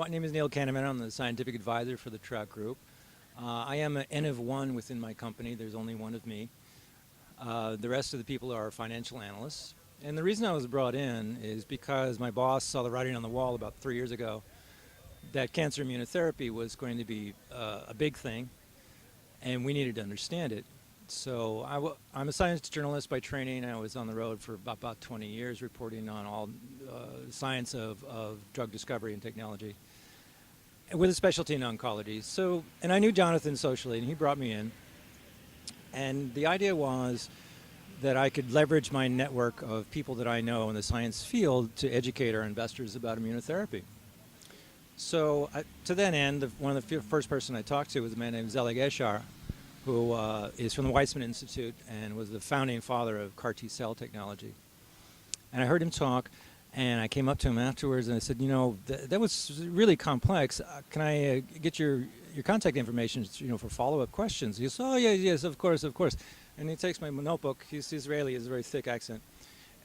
My name is Neil Canavan. I'm the scientific advisor for the Trout Group. I am an N of one within my company. There's only one of me. The rest of the people are financial analysts. And the reason I was brought in is because my boss saw the writing on the wall about 3 years ago that cancer immunotherapy was going to be a big thing, and we needed to understand it. So I'm a science journalist by training. I was on the road for about 20 years reporting on all science of drug discovery and technology with a specialty in oncology. So, and I knew Jonathan socially, and he brought me in. And the idea was that I could leverage my network of people that I know in the science field to educate our investors about immunotherapy. So to that end, one of the first person I talked to was a man named Zelig Eshar, who is from the Weizmann Institute and was the founding father of CAR T-cell technology. And I heard him talk, and I came up to him afterwards and I said, you know, that was really complex. Can I get your contact information, for follow-up questions? He goes, oh, yeah, yes, of course. And he takes my notebook. He's Israeli, he has a very thick accent.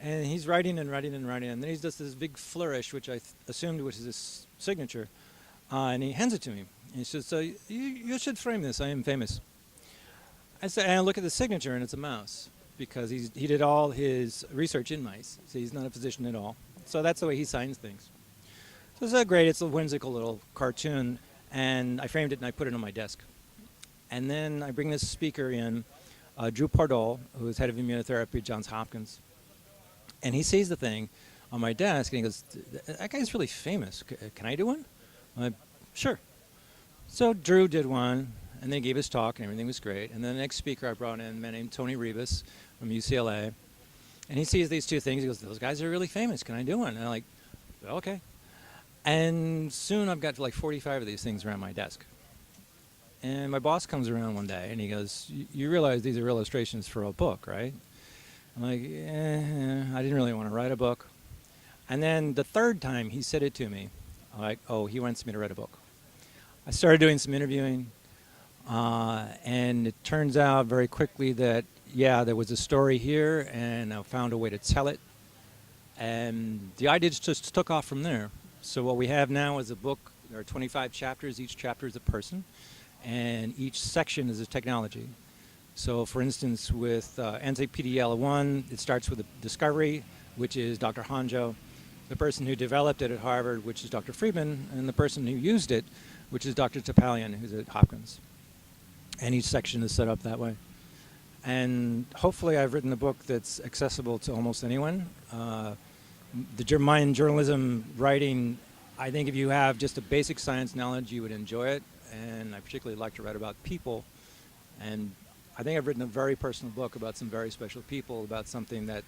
And he's writing and writing and writing, and then he does this big flourish, which I assumed was his signature, and he hands it to me. And he says, so you should frame this. I am famous. I said, and I look at the signature, and it's a mouse, because he did all his research in mice, so he's not a physician at all. So that's the way he signs things. So it's great. It's a whimsical little cartoon, and I framed it, and I put it on my desk. And then I bring this speaker in, Drew Pardol, who is head of immunotherapy at Johns Hopkins. And he sees the thing on my desk, and he goes, that guy's really famous. Can I do one? I'm like, sure. So Drew did one, and then he gave his talk, and everything was great. And then the next speaker I brought in, a man named Tony Ribas from UCLA. And he sees these two things. He goes, those guys are really famous. Can I do one? And I'm like, okay. And soon I've got like 45 of these things around my desk. And my boss comes around one day, and he goes, you realize these are illustrations for a book, right? I'm like, I didn't really want to write a book. And then the third time he said it to me, I'm like, oh, he wants me to write a book. I started doing some interviewing, and it turns out very quickly that, yeah, there was a story here, and I found a way to tell it. And the idea just took off from there. So what we have now is a book. There are 25 chapters. Each chapter is a person, and each section is a technology. So, for instance, with anti-PD-L1, it starts with a discovery, which is Dr. Hanjo, the person who developed it at Harvard, which is Dr. Friedman, and the person who used it, which is Dr. Topalian, who's at Hopkins. And each section is set up that way. And hopefully I've written a book that's accessible to almost anyone. My journalism writing, I think if you have just a basic science knowledge, you would enjoy it. And I particularly like to write about people. And I think I've written a very personal book about some very special people, about something that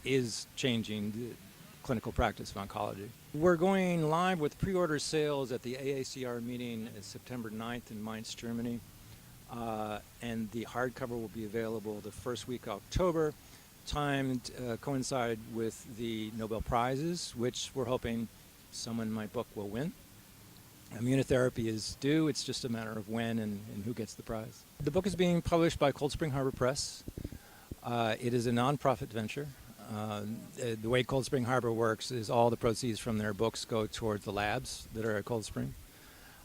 is changing the clinical practice of oncology. We're going live with pre-order sales at the AACR meeting September 9th in Mainz, Germany. And the hardcover will be available the first week of October, timed coincide with the Nobel Prizes, which we're hoping someone in my book will win. Immunotherapy is due. It's just a matter of when and who gets the prize. The book is being published by Cold Spring Harbor Press. It is a nonprofit venture. The way Cold Spring Harbor works is all the proceeds from their books go towards the labs that are at Cold Spring.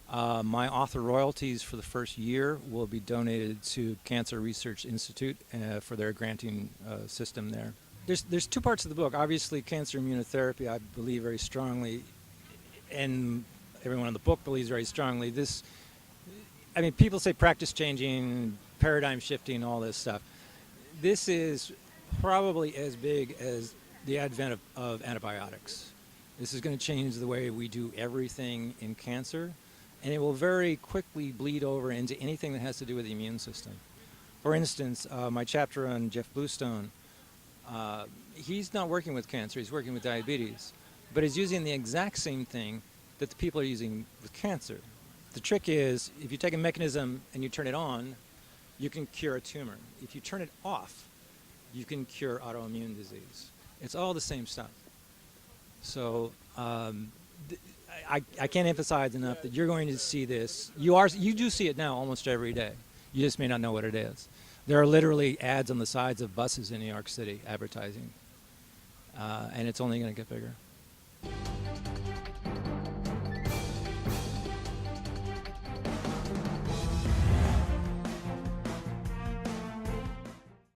My author royalties for the first year will be donated to Cancer Research Institute for their granting system there. There's two parts of the book. Obviously, cancer immunotherapy, I believe very strongly, and everyone in the book believes very strongly. People say practice changing, paradigm shifting, all this stuff. This is probably as big as the advent of antibiotics. This is going to change the way we do everything in cancer, and it will very quickly bleed over into anything that has to do with the immune system. For instance, my chapter on Jeff Bluestone, he's not working with cancer, he's working with diabetes, but he's using the exact same thing that the people are using with cancer. The trick is, if you take a mechanism and you turn it on, you can cure a tumor. If you turn it off, you can cure autoimmune disease. It's all the same stuff. So I can't emphasize enough that you're going to see this. You do see it now almost every day. You just may not know what it is. There are literally ads on the sides of buses in New York City advertising, and it's only going to get bigger.